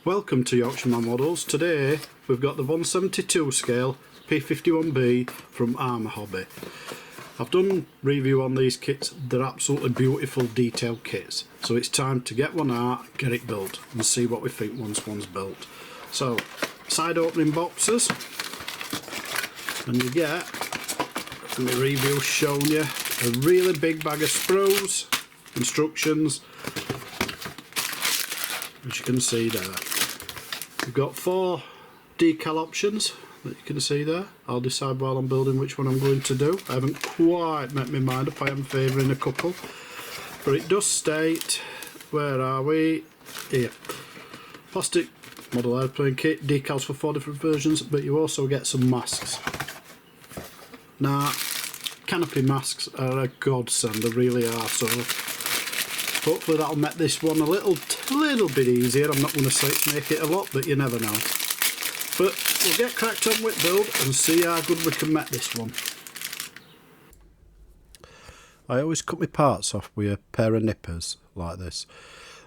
Welcome to Yorkshireman Models. Today we've got the 172 scale P-51b from ARMA Hobby. I've done a review on these kits. They're absolutely beautiful detailed kits, so it's time to get one out, get it built and see what we think once one's built. So side opening boxes, and you get, from my review showing you, a really big bag of sprues, instructions, as you can see there. We've got 4 decal options that you can see there. I'll decide while I'm building which one I'm going to do. I haven't quite made my mind up. I am favouring a couple, but it does state, where are we? Here. Plastic model airplane kit, decals for 4 different versions, but you also get some masks. Now, canopy masks are a godsend, they really are, so hopefully that'll make this one a little bit easier. I'm not going to make it a lot, but you never know. But we'll get cracked on with build and see how good we can make this one. I always cut my parts off with a pair of nippers like this.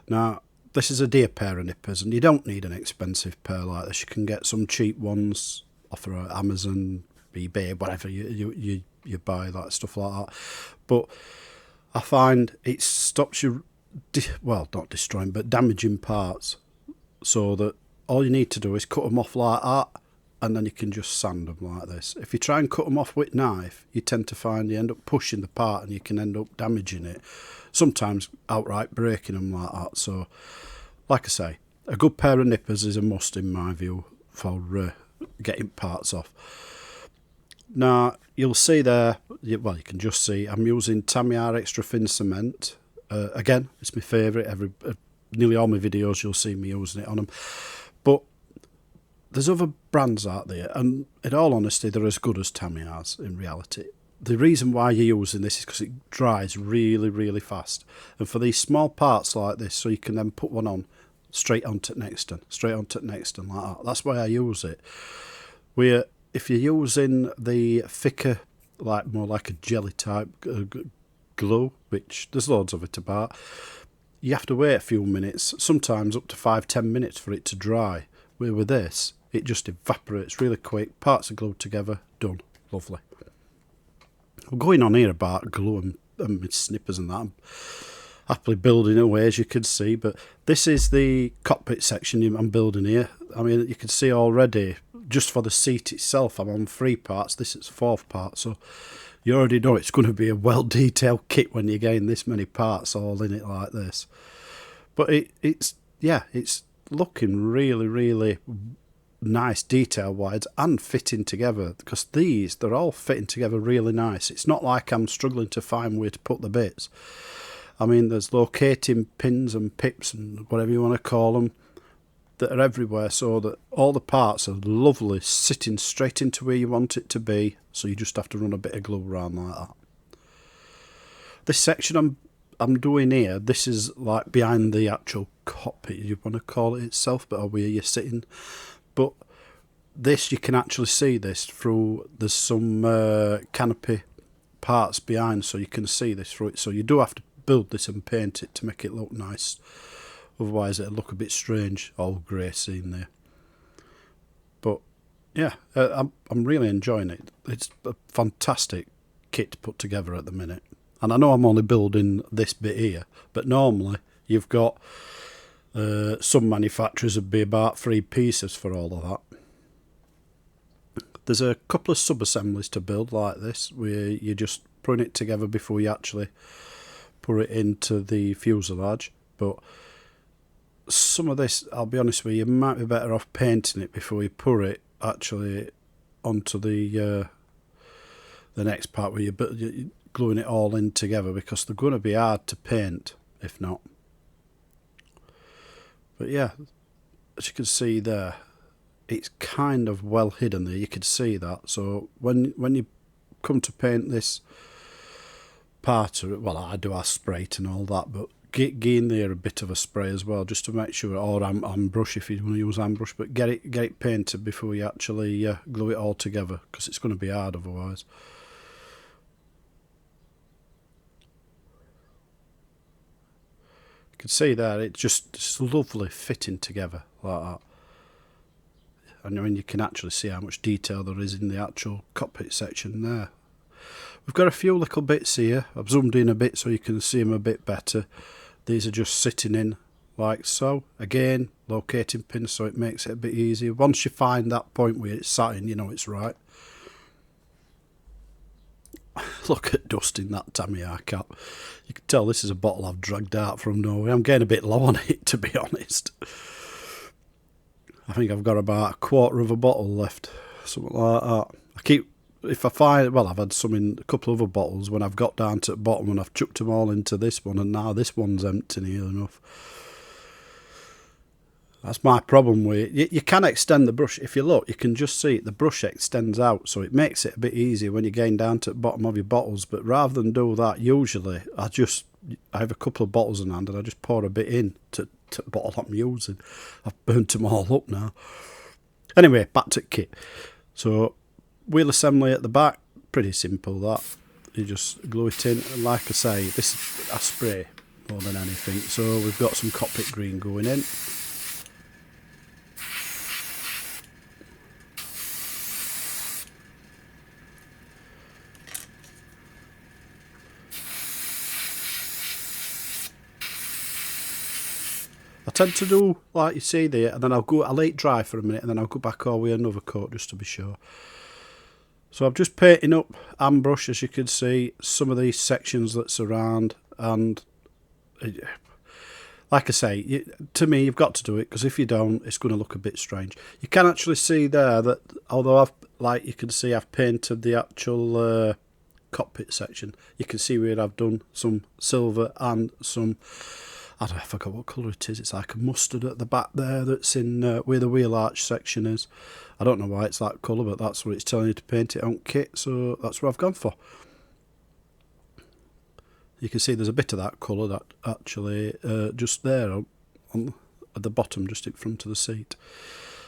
Now, this is a deer pair of nippers, and you don't need an expensive pair like this. You can get some cheap ones off of Amazon, eBay, whatever you buy, that stuff like that. But I find it stops you, well, not destroying, but damaging parts, so that all you need to do is cut them off like that, and then you can just sand them like this. If you try and cut them off with a knife, you tend to find you end up pushing the part and you can end up damaging it, sometimes outright breaking them like that. So, like I say, a good pair of nippers is a must in my view for getting parts off. Now, you'll see there, well, you can just see, I'm using Tamiya extra thin cement. Again, it's my favourite. Nearly all my videos you'll see me using it on them. But there's other brands out there, and in all honesty, they're as good as Tamiya's in reality. The reason why you're using this is because it dries really, really fast. And for these small parts like this, so you can then put one on straight onto the next one, straight onto the next one like that. That's why I use it. If you're using the thicker, more like a jelly type glue, which there's loads of it about, you have to wait a few minutes, sometimes up to 5-10 minutes for it to dry. With this, it just evaporates really quick, parts are glued together, done. Lovely. I'm going on here about glue and snippers and that. I'm happily building away, as you can see, but this is the cockpit section I'm building here. I mean, you can see already, just for the seat itself, I'm on 3 parts, this is 4th part, so you already know it's going to be a well-detailed kit when you're getting this many parts all in it like this. But it's looking really, really nice detail-wise and fitting together, because they're all fitting together really nice. It's not like I'm struggling to find where to put the bits. I mean, there's locating pins and pips and whatever you want to call them that are everywhere, so that all the parts are lovely, sitting straight into where you want it to be, so you just have to run a bit of glue around like that. This section I'm doing here, this is like behind the actual cockpit, you want to call it itself, but where you're sitting. But this, you can actually see this through, there's some canopy parts behind, so you can see this through it. So you do have to build this and paint it to make it look nice. Otherwise it'll look a bit strange, all grey seen there. But yeah, I'm really enjoying it. It's a fantastic kit to put together at the minute. And I know I'm only building this bit here, but normally you've got some manufacturers would be about 3 pieces for all of that. There's a couple of sub-assemblies to build like this, where you're just putting it together before you actually put it into the fuselage. But some of this, I'll be honest with you, might be better off painting it before you put it actually onto the next part where you're gluing it all in together, because they're going to be hard to paint if not. But yeah, as you can see there, it's kind of well hidden there, you can see that. So when you come to paint this part of it, well, I do our spray it and all that, but get in there a bit of a spray as well, just to make sure, or brush if you want to use brush, but get it painted before you actually glue it all together, because it's going to be hard otherwise. can see there, it's just lovely fitting together like that. And I mean, you can actually see how much detail there is in the actual cockpit section there. We've got a few little bits here. I've zoomed in a bit so you can see them a bit better. These are just sitting in like so. Again, locating pins, so it makes it a bit easier. Once you find that point where it's sat in, you know it's right. Look at dust in that Tamiya cap. You can tell this is a bottle I've dragged out from nowhere. I'm getting a bit low on it, to be honest. I think I've got about a quarter of a bottle left, something like that. I keep, if I find, well, I've had some in a couple of other bottles when I've got down to the bottom and I've chucked them all into this one, and now this one's empty near enough. That's my problem with it. You can extend the brush. If you look, you can just see it. The brush extends out, so it makes it a bit easier when you're getting down to the bottom of your bottles. But rather than do that, usually I have a couple of bottles in hand and I just pour a bit in to the bottle I'm using. I've burnt them all up now. Anyway, back to the kit. So, wheel assembly at the back, pretty simple that. You just glue it in. And like I say, this is a spray more than anything. So we've got some cockpit green going in. I tend to do like you see there, and then I'll let it dry for a minute, and then I'll go back over with another coat just to be sure. So I'm just painting up hand brush, as you can see, some of these sections that surround, and like I say, to me you've got to do it, because if you don't, it's going to look a bit strange. You can actually see there that although you can see I've painted the actual cockpit section, you can see where I've done some silver and some, I forgot what colour it is. It's like a mustard at the back there that's in where the wheel arch section is. I don't know why it's that colour, but that's what it's telling you to paint it on kit, so that's what I've gone for. You can see there's a bit of that colour that actually just there on at the bottom, just in front of the seat.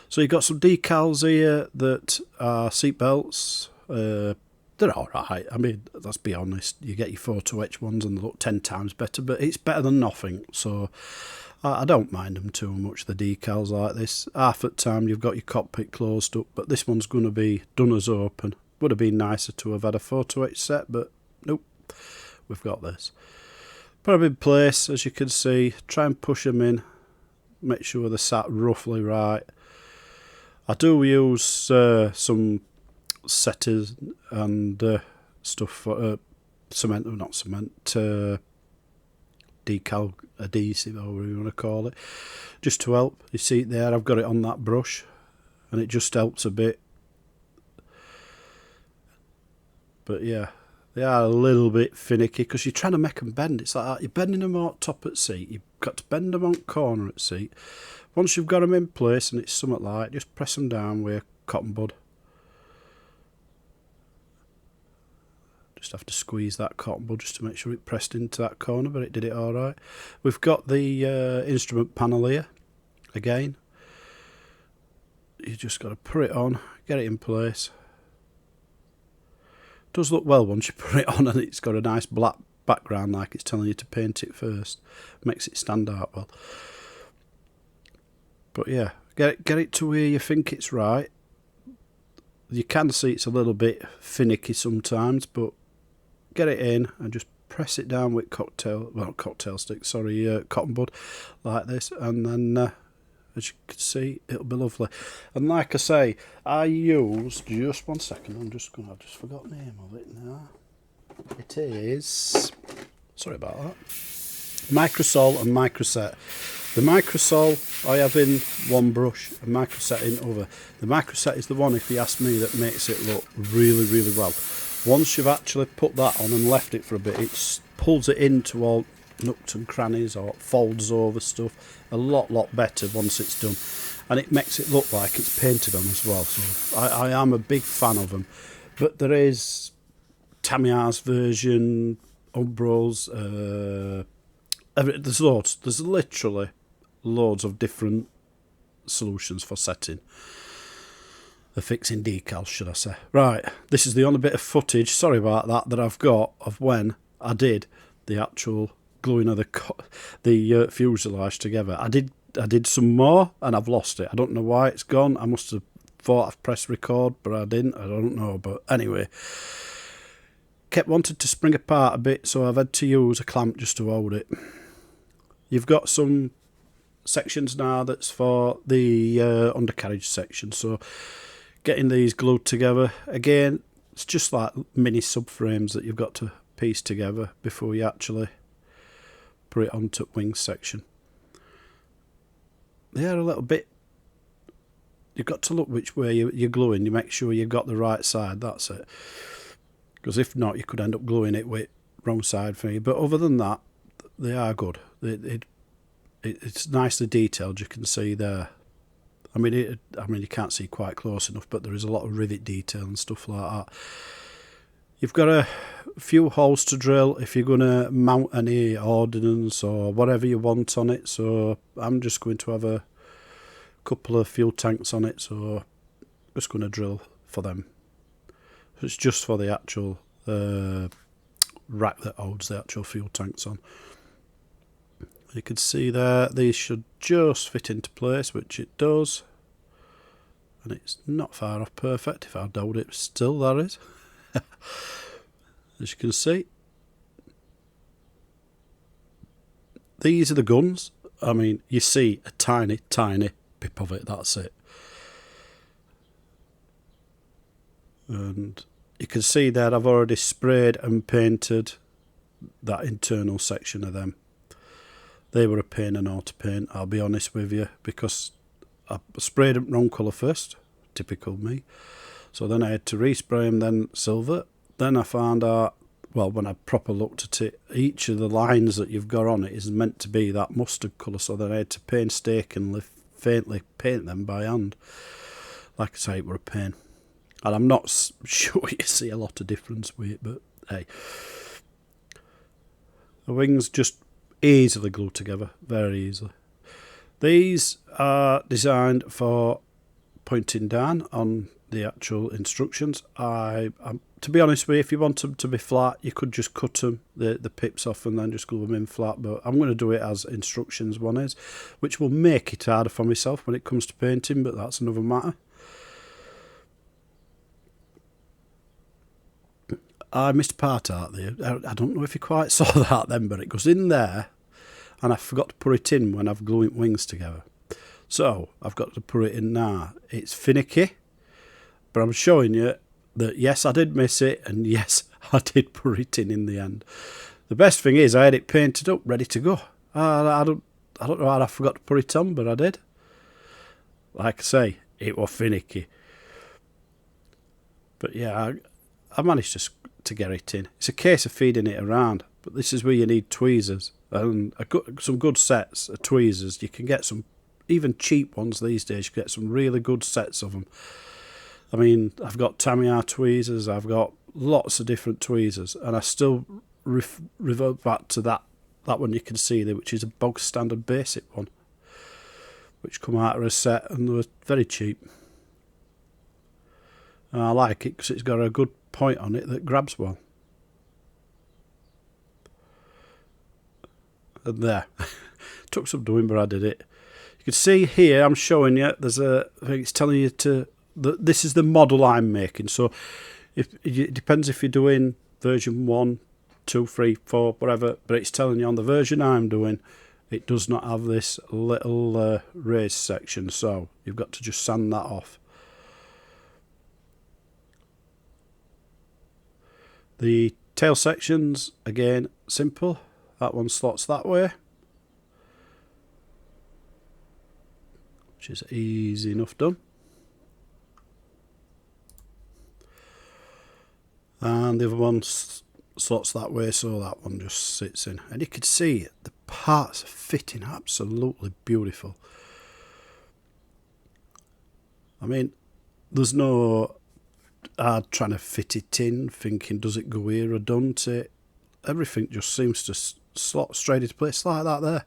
So you've got some decals here that are seat belts. They're alright. I mean, let's be honest, you get your photo etch ones and they look 10 times better, but it's better than nothing, so I don't mind them too much, the decals like this. Half the time you've got your cockpit closed up, but this one's going to be done as open. Would have been nicer to have had a photo etch set, but nope, we've got this. Put them in place, as you can see, try and push them in, make sure they're sat roughly right. I do use some setters and stuff for cement, or not cement, decal adhesive, or whatever you want to call it, just to help. You see it there, I've got it on that brush, and it just helps a bit. But yeah, they are a little bit finicky because you're trying to make them bend. It's like that. You're bending them out top at seat, you've got to bend them on corner at seat. Once you've got them in place and it's somewhat like, just press them down with a cotton bud. Just have to squeeze that cotton bud just to make sure it pressed into that corner, but it did it alright. We've got the instrument panel here again. You just got to put it on, get it in place. It does look well once you put it on, and it's got a nice black background like it's telling you to paint it first. Makes it stand out well. But yeah, get it to where you think it's right. You can see it's a little bit finicky sometimes, but get it in and just press it down with cotton bud like this, and then as you can see, it'll be lovely. And like I say, I used, just one second, I've just forgot the name of it now. It is, sorry about that, Microsol and Microset. The Microsol I have in one brush and Microset in other. The Microset is the one, if you ask me, that makes it look really, really well. Once you've actually put that on and left it for a bit, it pulls it into all nooks and crannies, or folds over stuff a lot better once it's done, and it makes it look like it's painted on as well. So I am a big fan of them. But there is Tamiya's version, Umbros, there's loads. There's literally loads of different solutions for setting. The fixing decals, should I say. Right, this is the only bit of footage, sorry about that, that I've got of when I did the actual gluing of the fuselage together. I did some more and I've lost it. I don't know why it's gone. I must have thought I've pressed record, but I didn't. I don't know. But anyway, kept wanting to spring apart a bit, so I've had to use a clamp just to hold it. You've got some sections now that's for the undercarriage section, so getting these glued together again, it's just like mini subframes that you've got to piece together before you actually put it onto wing section. They are a little bit, you've got to look which way you're gluing. You make sure you've got the right side, that's it, because if not you could end up gluing it with wrong side for you. But other than that, they are good. It's nicely detailed, you can see there. I mean you can't see quite close enough, but there is a lot of rivet detail and stuff like that. You've got a few holes to drill if you're going to mount any ordnance or whatever you want on it, so I'm just going to have a couple of fuel tanks on it, so I'm just going to drill for them. It's just for the actual rack that holds the actual fuel tanks on. You can see there, these should just fit into place, which it does. And it's not far off perfect. If I doubt it, still that is. As you can see. These are the guns. I mean, you see a tiny, tiny bit of it, that's it. And you can see there I've already sprayed and painted that internal section of them. They were a pain in the to paint, I'll be honest with you, because I sprayed them wrong colour first, typical me. So then I had to respray them, then silver. Then I found out, well, when I proper looked at it, each of the lines that you've got on it is meant to be that mustard colour. So then I had to painstakingly, faintly paint them by hand. Like I say, it were a pain. And I'm not sure you see a lot of difference with it, but hey. The wings just easily glued together, very easily. These are designed for pointing down on the actual instructions. To be honest with you, if you want them to be flat, you could just cut them, the pips off, and then just glue them in flat, but I'm going to do it as instructions one is, which will make it harder for myself when it comes to painting, but that's another matter. I missed a part out there. I don't know if you quite saw that then, but it goes in there, and I forgot to put it in when I've glued wings together. So I've got to put it in now. It's finicky, but I'm showing you that yes, I did miss it, and yes, I did put it in the end. The best thing is I had it painted up, ready to go. I don't know how I forgot to put it on, but I did. Like I say, it was finicky. But yeah, I managed to get it in. It's a case of feeding it around, but this is where you need tweezers, and some good sets of tweezers. You can get some, even cheap ones these days, you can get some really good sets of them. I mean, I've got Tamiya tweezers, I've got lots of different tweezers, and I still revert back to that one you can see there, which is a bog standard basic one, which come out of a set, and they were very cheap. And I like it because it's got a good point on it that grabs well. And there. Took some doing, but I did it. You can see here, I'm showing you, I think it's telling you this is the model I'm making. So it depends if you're doing version 1, 2, 3, 4, whatever, but it's telling you on the version I'm doing, it does not have this little raised section, so you've got to just sand that off. The tail sections, again, simple. That one slots that way, which is easy enough done. And the other one slots that way, so that one just sits in. And you can see the parts are fitting absolutely beautiful. I mean, there's no trying to fit it in, thinking does it go here or don't it. Everything just seems to slot straight into place like that there.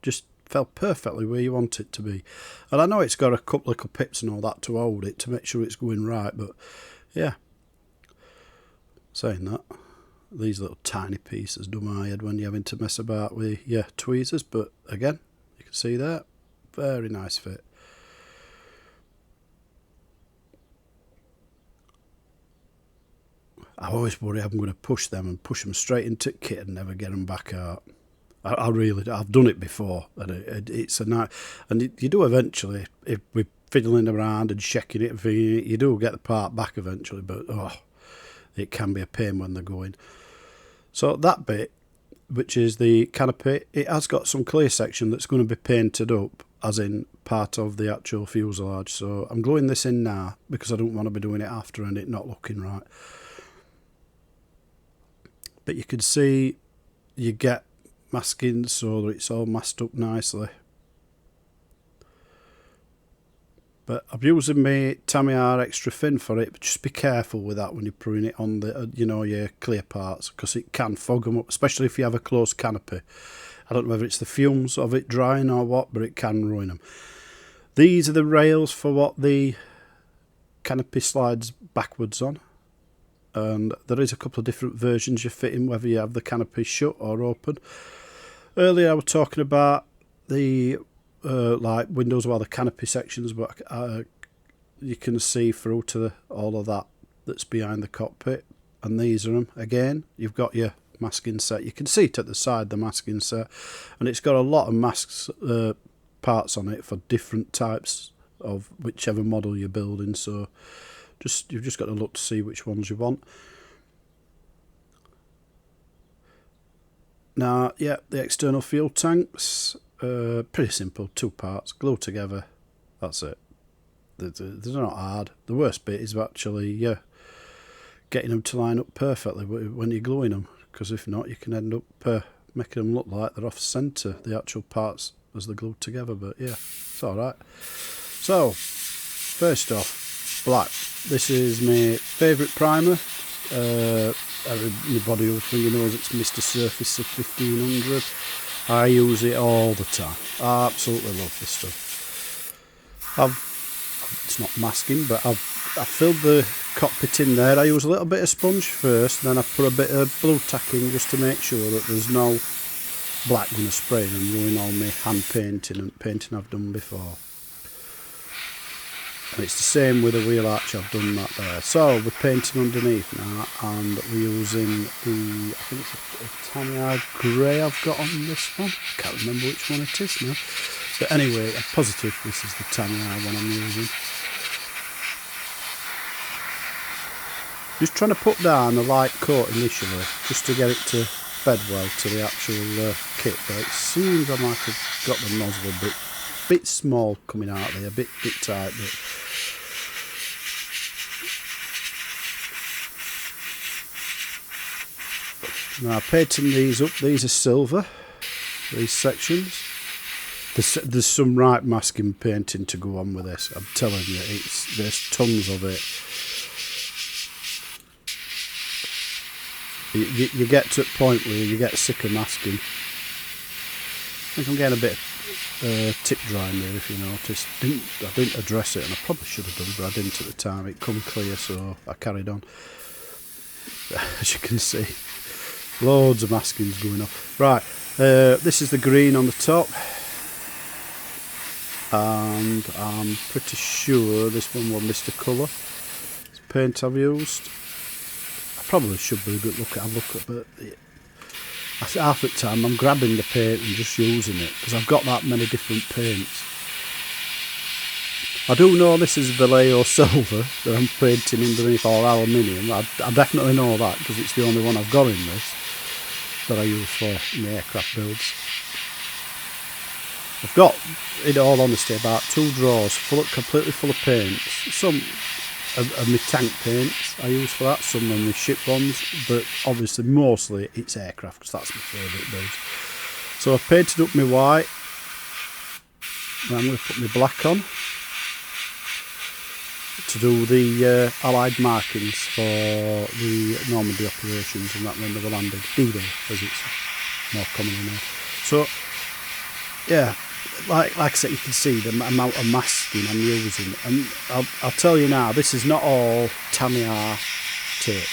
Just fell perfectly where you want it to be. And I know it's got a couple of pips and all that to hold it, to make sure it's going right, but yeah. Saying that, These little tiny pieces do my head when you're having to mess about with your tweezers, but again, you can see there, very nice fit. I always worry I'm going to push them straight into kit and never get them back out. I really do. I've done it before, and it's a nice. And you do eventually, if we're fiddling around and checking it, you do get the part back eventually. But it can be a pain when they're going. So that bit, which is the canopy, it has got some clear section that's going to be painted up, as in part of the actual fuselage. So I'm gluing this in now because I don't want to be doing it after and it not looking right. But you can see you get masking so that it's all masked up nicely. But I'm using my Tamiya extra thin for it, but just be careful with that when you're putting it on the, your clear parts, because it can fog them up, especially if you have a closed canopy. I don't know whether it's the fumes of it drying or what, but it can ruin them. These are the rails for what the canopy slides backwards on. And there is a couple of different versions you fit in, whether you have the canopy shut or open. Earlier I was talking about the like windows where the canopy sections, but you can see through to all of that's behind the cockpit. And these are them. Again, you've got your masking set. You can see it at the side, the masking set. And it's got a lot of masks parts on it for different types of whichever model you're building. So you've just got to look to see which ones you want. Now, yeah, the external fuel tanks, pretty simple, 2 parts, glue together, that's it. They're not hard. The worst bit is actually getting them to line up perfectly when you're gluing them, because if not, you can end up making them look like they're off centre, the actual parts as they're glued together. But yeah, it's alright. So, first off, black. This is my favourite primer. Everybody who knows it's Mr. Surface of 1500. I use it all the time. I absolutely love this stuff. It's not masking, but I've filled the cockpit in there. I use a little bit of sponge first, then I put a bit of blue tack in just to make sure that there's no black going to spray and ruin all my hand painting and painting I've done before. And it's the same with the wheel arch, I've done that there. So we're painting underneath now, and we're using the, I think it's a Tamiya grey I've got on this one. Can't remember which one it is now. But anyway, I'm positive this is the Tamiya one I'm using. Just trying to put down a light coat initially, just to get it to bed well to the actual kit. But it seems I might have got the nozzle a bit small coming out there, a bit tight, but now painting these up. These are silver, these sections. There's some right masking painting to go on with this, I'm telling you. There's tons of it. You get to a point where you get sick of masking. I think I'm getting a bit tip drying there, if you noticed. I didn't address it, and I probably should have done, but I didn't at the time. It come clear, so I carried on. As you can see, loads of maskings going on. Right, this is the green on the top, and I'm pretty sure this one will miss the colour. It's paint I've used. I probably should be a good look at, but half the time I'm grabbing the paint and just using it, because I've got that many different paints. I do know this is Vallejo silver that I'm painting underneath, or aluminium. I definitely know that, because it's the only one I've got in this that I use for my aircraft builds. I've got, in all honesty, about 2 drawers completely full of paints. Some of my tank paints I use for that, some of my ship ones, but obviously mostly it's aircraft, because that's my favourite build. So I've painted up my white, and I'm going to put my black on to do the Allied markings for the Normandy operations and that when they were landing, D-Day as it's more commonly known. So yeah, like I said, you can see the amount of masking I'm using, and I'll tell you now, this is not all Tamiya tape.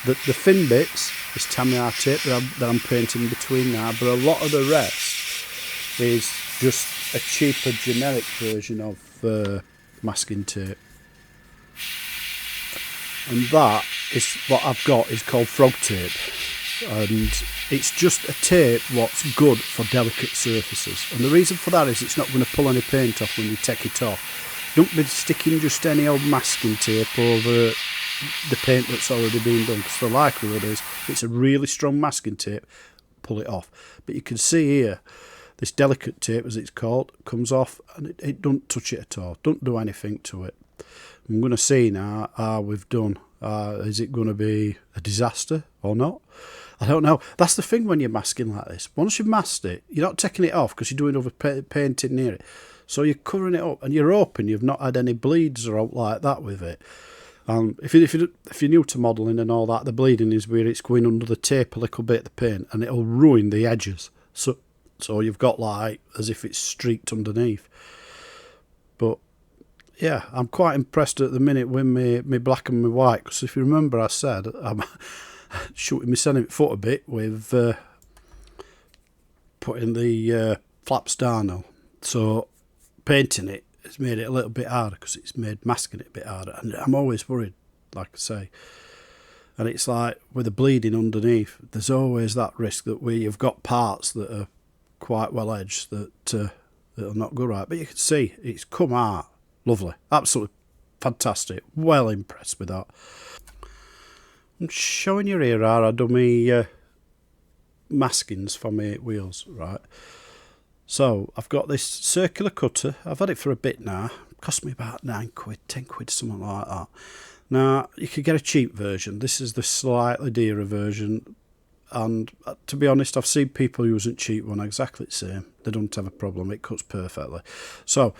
The thin bits this Tamiya tape that I'm painting between now, but a lot of the rest is just a cheaper generic version of masking tape. And that is what I've got, is called frog tape, and it's just a tape what's good for delicate surfaces. And the reason for that is it's not going to pull any paint off when you take it off. Don't be sticking just any old masking tape over the paint that's already been done, because the likelihood is it's a really strong masking tape, pull it off. But you can see here, this delicate tape, as it's called, comes off and it don't touch it at all, don't do anything to it. I'm going to see now how we've done. Is it going to be a disaster or not? I don't know. That's the thing when you're masking like this. Once you've masked it, you're not taking it off because you're doing other painting near it. So you're covering it up and you're hoping you've not had any bleeds or out like that with it. If you're new to modelling and all that, the bleeding is where it's going under the tape a little bit of the paint and it'll ruin the edges. So you've got like as if it's streaked underneath. But yeah, I'm quite impressed at the minute with me black and my white, because if you remember I said I'm shooting my center foot a bit with putting the flaps down now. So painting it has made it a little bit harder, because it's made masking it a bit harder, and I'm always worried, like I say. And it's like with the bleeding underneath, there's always that risk that where you've got parts that are quite well edged that'll not go right. But you can see it's come out lovely, absolutely fantastic. Well impressed with that. I'm showing you here how I do my maskings for my wheels, right? So I've got this circular cutter. I've had it for a bit now. It cost me about £9, £10, something like that. Now you could get a cheap version. This is the slightly dearer version, and to be honest, I've seen people using cheap one exactly the same. They don't have a problem. It cuts perfectly. So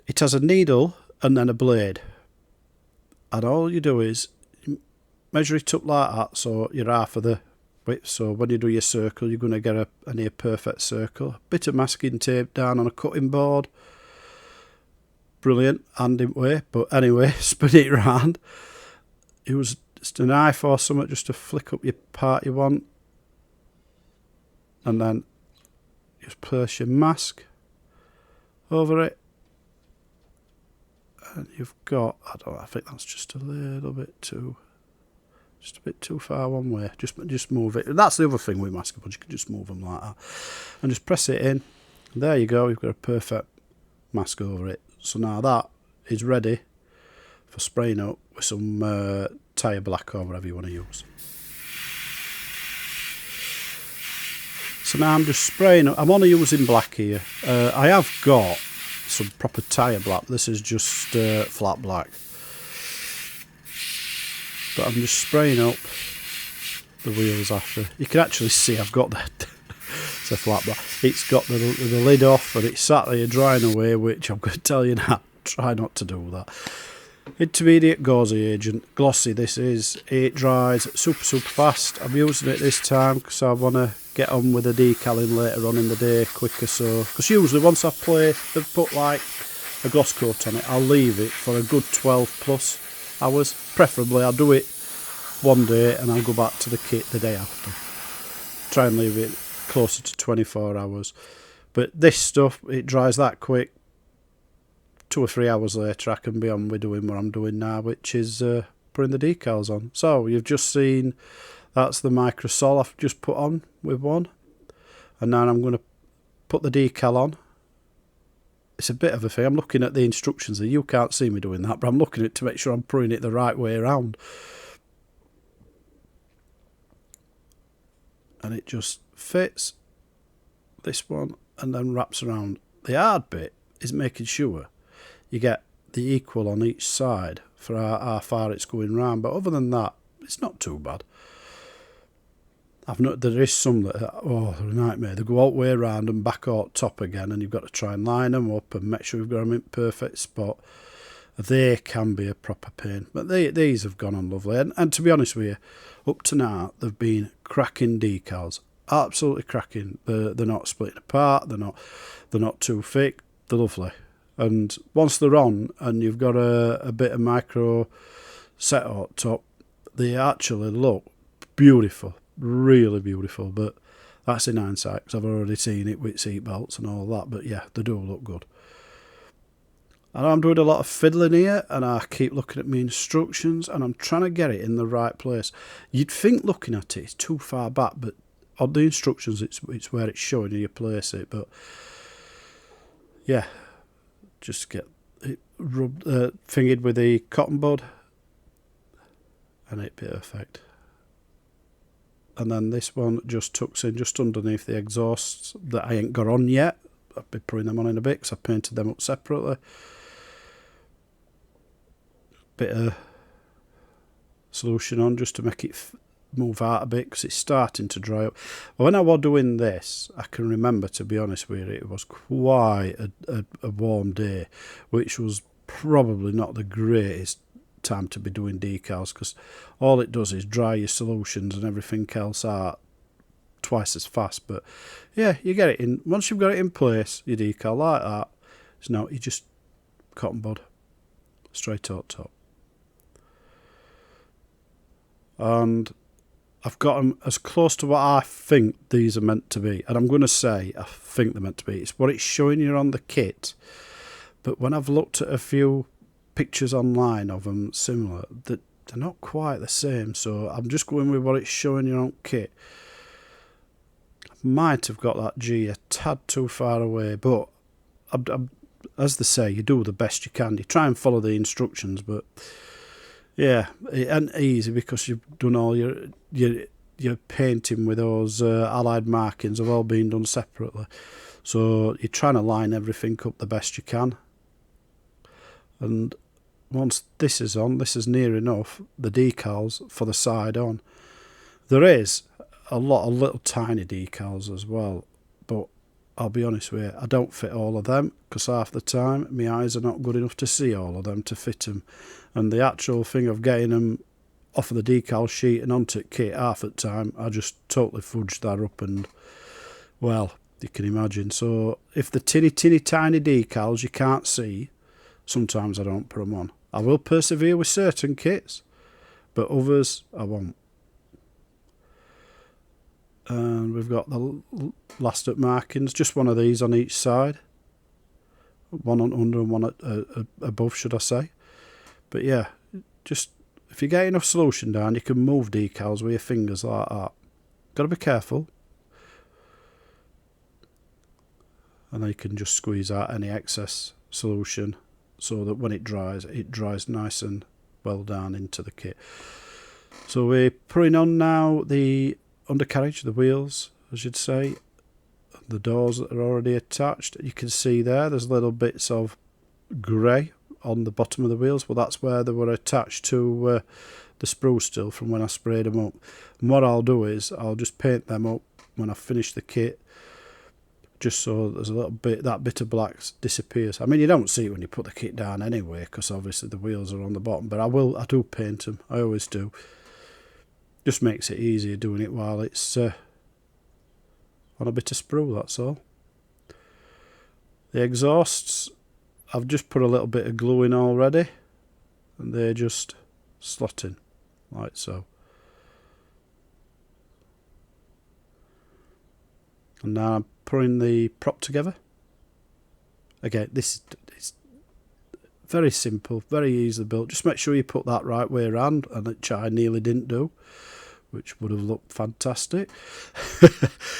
it has a needle and then a blade, and all you do is measure it up like that, so you're half of the width. So when you do your circle, you're going to get a near perfect circle. A bit of masking tape down on a cutting board. Brilliant, handing way. But anyway, spin it round. Use just a knife or something just to flick up your part you want, and then just place your mask over it. And you've got, I think that's just a little bit too, just a bit too far one way. Just move it. That's the other thing with masking boards, you can just move them like that. And just press it in. And there you go, you've got a perfect mask over it. So now that is ready for spraying up with some tyre black or whatever you want to use. So now I'm just spraying up. I'm only using black here. I have got some proper tyre black. This is just flat black. But I'm just spraying up the wheels after. You can actually see I've got that. It's a flat black. It's got the lid off and it's sat there drying away, which I'm going to tell you now, try not to do that. Intermediate gauzy agent, glossy this is. It dries super fast. I'm using it this time because I want to get on with the decaling later on in the day quicker. So, because usually once I've put like a gloss coat on it, I'll leave it for a good 12 plus hours. Preferably I'll do it one day and I'll go back to the kit the day after. Try and leave it closer to 24 hours. But this stuff, it dries that quick. 2 or 3 hours later I can be on with doing what I'm doing now, which is putting the decals on. So you've just seen that's the microsol I've just put on with one, and now I'm going to put the decal on. It's a bit of a thing. I'm looking at the instructions there. You can't see me doing that, but I'm looking at it to make sure I'm putting it the right way around. And it just fits this one and then wraps around. The hard bit is making sure you get the equal on each side for how far it's going round. But other than that, it's not too bad. I've noticed there is some that they're a nightmare. They go all the way around and back out top again, and you've got to try and line them up and make sure you've got them in perfect spot. They can be a proper pain, but these have gone on lovely. And to be honest with you, up to now they've been cracking decals, absolutely cracking. They're not splitting apart. They're not too thick. They're lovely. And once they're on, and you've got a bit of micro set on top, they actually look beautiful, really beautiful, but that's in hindsight because I've already seen it with seat belts and all that. But yeah, they do look good. And I'm doing a lot of fiddling here, and I keep looking at my instructions, and I'm trying to get it in the right place. You'd think looking at it, it's too far back, but on the instructions, it's where it's showing you place it. But yeah, just get it rubbed, fingered with the cotton bud, and it's perfect. And then this one just tucks in just underneath the exhausts that I ain't got on yet. I'll be putting them on in a bit because I painted them up separately. Bit of solution on just to make it move out a bit because it's starting to dry up. But when I was doing this, I can remember, to be honest with you, it was quite a warm day, which was probably not the greatest time to be doing decals because all it does is dry your solutions and everything else out twice as fast. But yeah, you get it in. Once you've got it in place, your decal like that, it's now you just cotton bud straight out top. And I've got them as close to what I think these are meant to be. And I'm going to say I think they're meant to be. It's what it's showing you on the kit. But when I've looked at a few pictures online of them similar, that they're not quite the same. So I'm just going with what it's showing you on kit. I might have got that G a tad too far away. But as they say, you do the best you can. You try and follow the instructions, but yeah, it ain't easy because you've done all your painting with those allied markings have all been done separately. So you're trying to line everything up the best you can. And once this is on, this is near enough, the decals for the side on. There is a lot of little tiny decals as well, but I'll be honest with you, I don't fit all of them because half the time my eyes are not good enough to see all of them to fit them. And the actual thing of getting them off of the decal sheet and onto kit half the time, I just totally fudged that up and, well, you can imagine. So if the tiny tiny decals you can't see, sometimes I don't put them on. I will persevere with certain kits, but others I won't. And we've got the last up markings, just one of these on each side. One on under and one above, should I say. But yeah, just if you get enough solution down, you can move decals with your fingers like that. Got to be careful. And then you can just squeeze out any excess solution so that when it dries nice and well down into the kit. So we're putting on now the undercarriage, the wheels, as you'd say, the doors that are already attached. You can see there's little bits of grey on the bottom of the wheels. Well, that's where they were attached to the sprue still from when I sprayed them up. And what I'll do is I'll just paint them up when I finish the kit, just so there's a little bit, that bit of black disappears. I mean, you don't see it when you put the kit down anyway, because obviously the wheels are on the bottom, but I do paint them. I always do. Just makes it easier doing it while it's on a bit of sprue, that's all. The exhausts, I've just put a little bit of glue in already, and they're just slotting like so. And now I'm putting the prop together. Again, this is very simple, very easily built. Just make sure you put that right way around, and which I nearly didn't do, which would have looked fantastic.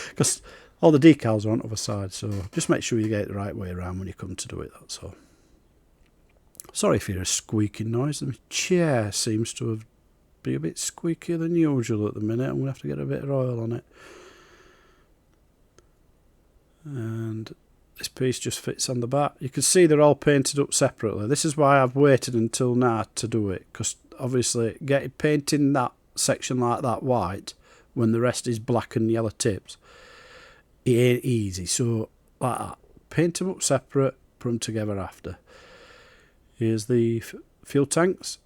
Because all the decals are on the other side, so just make sure you get it the right way around when you come to do it, that's all. Sorry if you hear a squeaking noise. The chair seems to have been a bit squeakier than usual at the minute. I'm going to have to get a bit of oil on it. And this piece just fits on the back. You can see they're all painted up separately. This is why I've waited until now to do it, because obviously painting that section like that white when the rest is black and yellow tips, it ain't easy. So like that, paint them up separate, put them together after. Here's the fuel tanks,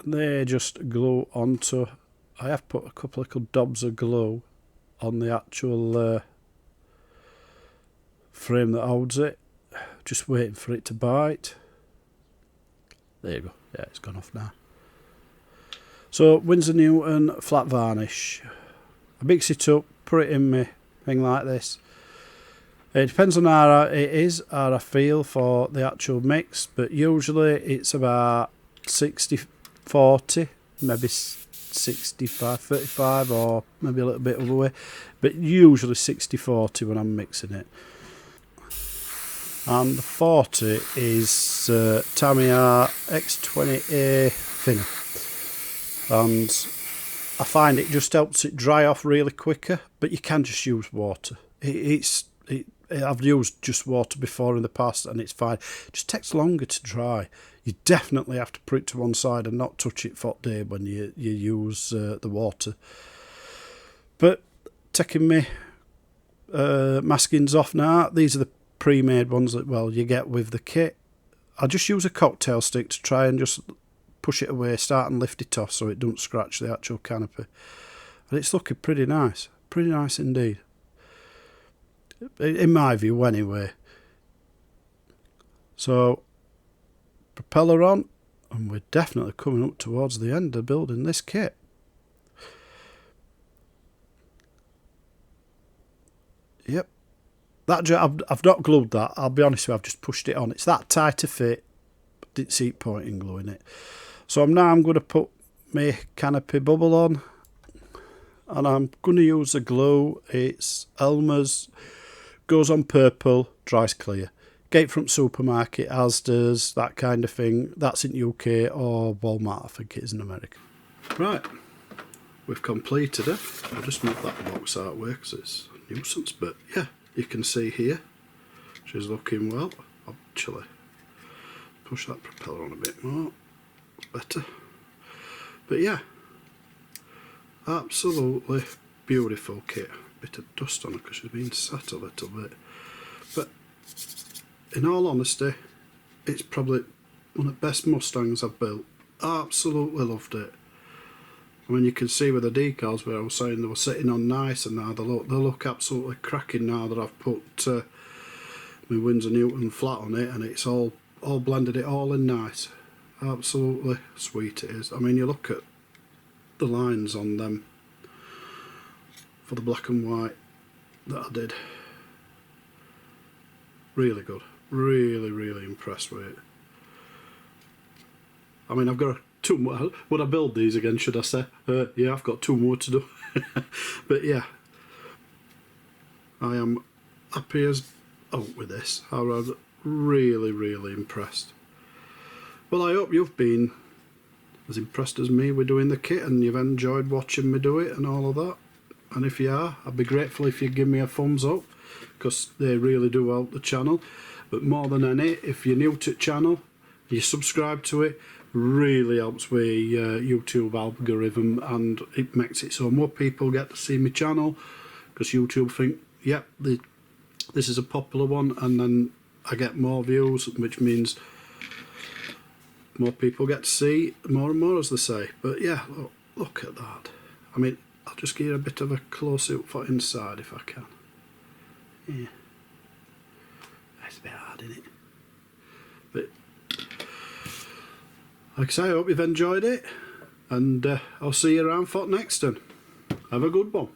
and they just glue onto. I have put a couple of little dobs of glue on the actual frame that holds it, just waiting for it to bite. There you go. Yeah, it's gone off now. So Winsor Newton flat varnish. I mix it up, put it in my thing like this. It depends on how it is, how I feel for the actual mix, but usually it's about 60-40, maybe 65-35, or maybe a little bit other way, but usually 60-40 when I'm mixing it. And the 40 is Tamiya X20A thinner, and I find it just helps it dry off really quicker, but you can just use water. I've used just water before in the past and it's fine. It just takes longer to dry. You definitely have to put it to one side and not touch it for day when you use the water. But taking my maskings off now, these are the pre-made ones that, well, you get with the kit. I just use a cocktail stick to try and just push it away, start and lift it off so it don't scratch the actual canopy. And it's looking pretty nice indeed. In my view anyway. So propeller on, and we're definitely coming up towards the end of building this kit. Yep, that I've not glued that, I'll be honest with you, I've just pushed it on. It's that tight to fit, didn't see point in gluing it. So I'm going to put my canopy bubble on, and I'm going to use the glue. It's Elmer's, goes on purple, dries clear. Gatefront supermarket, Asda's, that kind of thing. That's in UK, or Walmart, I think it is in America. Right, we've completed it. I'll just move that box out of the way because it's a nuisance, but yeah, you can see here she's looking well. Actually, push that propeller on a bit more, better. But yeah, absolutely beautiful kit. Bit of dust on her because she's been sat a little bit, but in all honesty, it's probably one of the best Mustangs I've built. Absolutely loved it. I mean, you can see with the decals where I was saying they were sitting on nice, and now they look absolutely cracking now that I've put my Winsor Newton flat on it, and it's all blended it all in nice. Absolutely sweet it is. I mean, you look at the lines on them for the black and white that I did. Really good. Really impressed with it. I mean, I've got two more. Would I build these again, should I say? Yeah, I've got two more to do. But yeah, I am happy as out with this. I was really impressed. Well, I hope you've been as impressed as me with doing the kit, and you've enjoyed watching me do it and all of that. And if you are, I'd be grateful if you give me a thumbs up, because they really do help the channel. But more than any, if you're new to the channel, you subscribe to it, really helps with YouTube algorithm, and it makes it so more people get to see my channel, because YouTube think, yep, this is a popular one, and then I get more views, which means more people get to see more and more, as they say. But yeah, look at that. I mean, I'll just give you a bit of a close-up for inside if I can. Yeah. It's a bit hard, isn't it? But like I say, I hope you've enjoyed it, and I'll see you around for next time. Have a good one.